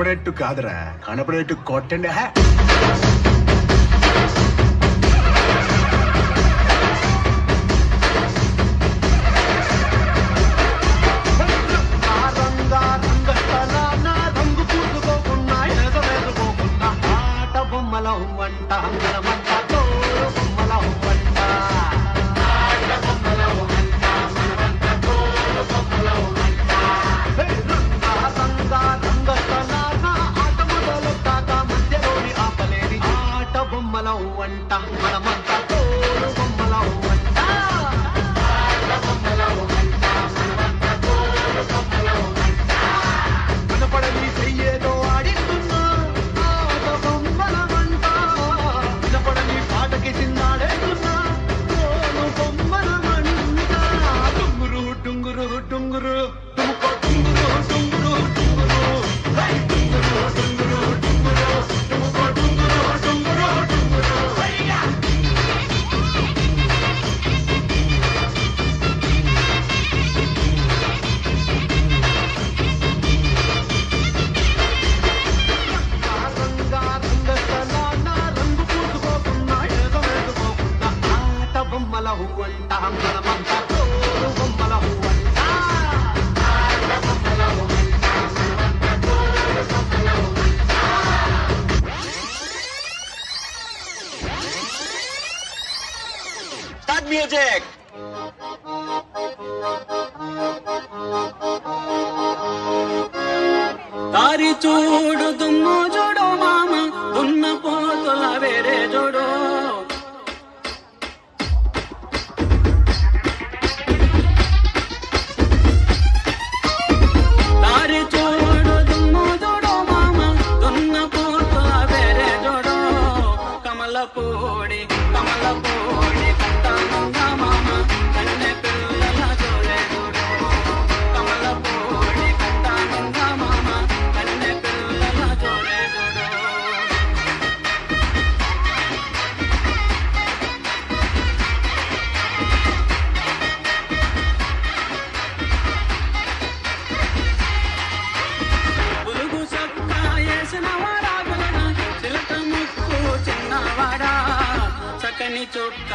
కనపడేట్టు కాదురా, కనపడేట్టు కొట్టండి. Music! తారి చూడు దుమ్ము చూడు మామ, దున్న పోతుల వేరే చూడు. తారి చూడు దుమ్ము చూడు మామ, దున్న పోతుల వేరే చూడు. కమలపూడి కమలపూడి కట్టానంగా మామ, కన్నె పిల్లల జోరే చూడు. కమలపూడి కట్టానంగా మామ, కన్నె పిల్లల జోరే చూడు. పులుగు సొక్క వేసిన వాడా, చిలక ముక్కు చిన్నవాడా, చక్కని చొక్క